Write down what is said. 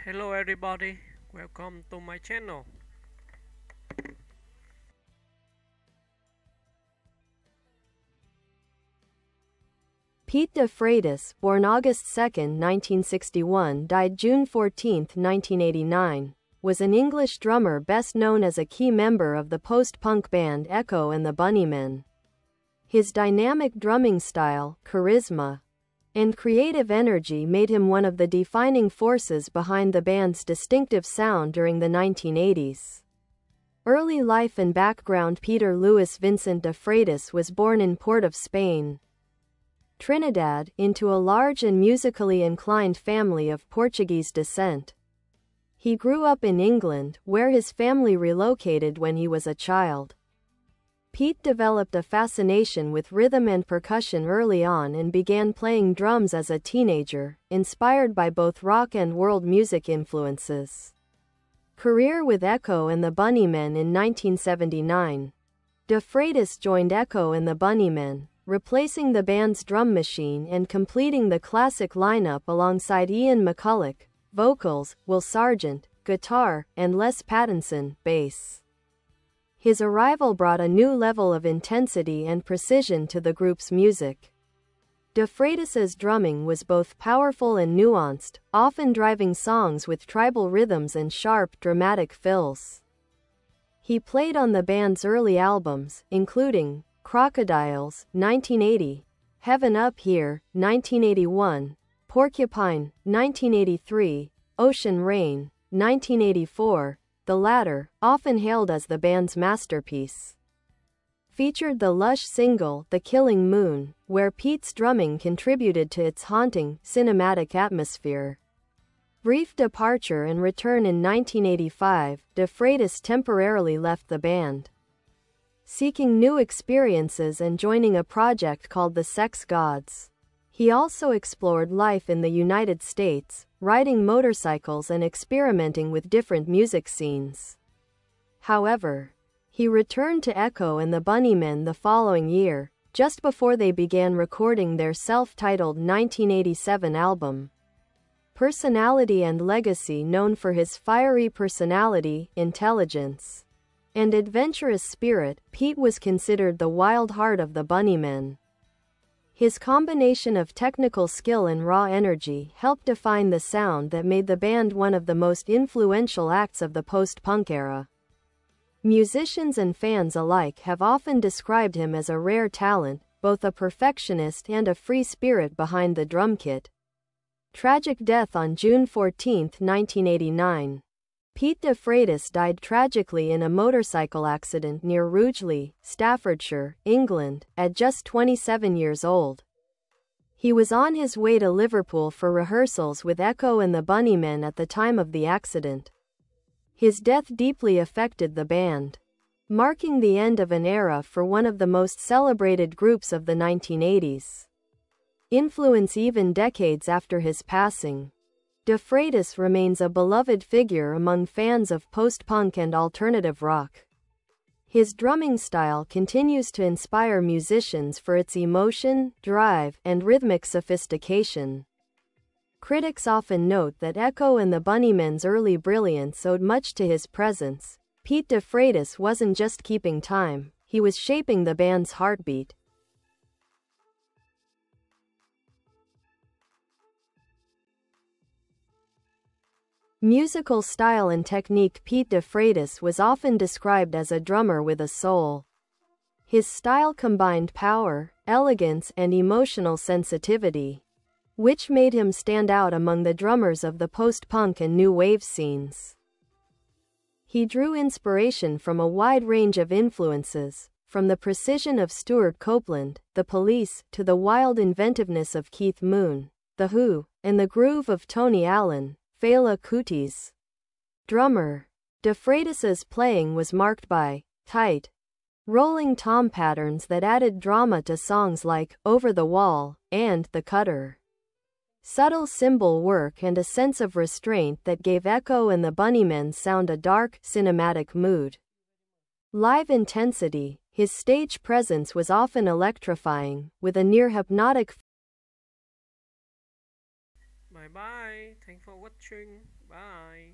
Hello everybody, welcome to my channel. Pete de Freitas, born August 2, 1961, died June 14, 1989, was an English drummer best known as a key member of the post-punk band Echo and the Bunnymen. His dynamic drumming style, charisma, and creative energy made him one of the defining forces behind the band's distinctive sound during the 1980s. Early life and background. Peter Louis Vincent de Freitas was born in Port of Spain, Trinidad, into a large and musically inclined family of Portuguese descent. He grew up in England, where his family relocated when he was a child. Pete developed a fascination with rhythm and percussion early on and began playing drums as a teenager, inspired by both rock and world music influences. Career with Echo and the Bunnymen. In 1979, de Freitas joined Echo and the Bunnymen, replacing the band's drum machine and completing the classic lineup alongside Ian McCulloch, vocals, Will Sargent, guitar, and Les Pattinson, bass. His arrival brought a new level of intensity and precision to the group's music. De Freitas's drumming was both powerful and nuanced, often driving songs with tribal rhythms and sharp, dramatic fills. He played on the band's early albums, including Crocodiles, 1980, Heaven Up Here, 1981, Porcupine, 1983, Ocean Rain, 1984, the latter, often hailed as the band's masterpiece. Featured the lush single, The Killing Moon, where Pete's drumming contributed to its haunting, cinematic atmosphere. Brief departure and return. In 1985, de Freitas temporarily left the band, seeking new experiences and joining a project called the Sex Gods. He also explored life in the United States, riding motorcycles and experimenting with different music scenes. However, he returned to Echo and the Bunnymen the following year, just before they began recording their self-titled 1987 album. Personality and legacy. Known for his fiery personality, intelligence, and adventurous spirit, Pete was considered the wild heart of the Bunnymen. His combination of technical skill and raw energy helped define the sound that made the band one of the most influential acts of the post-punk era. Musicians and fans alike have often described him as a rare talent, both a perfectionist and a free spirit behind the drum kit. Tragic death on June 14, 1989. Pete de Freitas died tragically in a motorcycle accident near Rugeley, Staffordshire, England, at just 27 years old. He was on his way to Liverpool for rehearsals with Echo and the Bunnymen at the time of the accident. His death deeply affected the band, marking the end of an era for one of the most celebrated groups of the 1980s. Influence. Even decades after his passing, de Freitas remains a beloved figure among fans of post-punk and alternative rock. His drumming style continues to inspire musicians for its emotion, drive, and rhythmic sophistication. Critics often note that Echo and the Bunnymen's early brilliance owed much to his presence. Pete de Freitas wasn't just keeping time, he was shaping the band's heartbeat. Musical style and technique. Pete de Freitas was often described as a drummer with a soul. His style combined power, elegance, and emotional sensitivity, which made him stand out among the drummers of the post-punk and new wave scenes. He drew inspiration from a wide range of influences, from the precision of Stuart Copeland, The Police, to the wild inventiveness of Keith Moon, The Who, and the groove of Tony Allen, Fela Kuti's drummer. De Freitas's playing was marked by tight, rolling tom patterns that added drama to songs like Over the Wall and The Cutter, subtle cymbal work, and a sense of restraint that gave Echo and the Bunnymen's sound a dark, cinematic mood. Live intensity. His stage presence was often electrifying, with a near hypnotic Bye bye. Thanks for watching. Bye.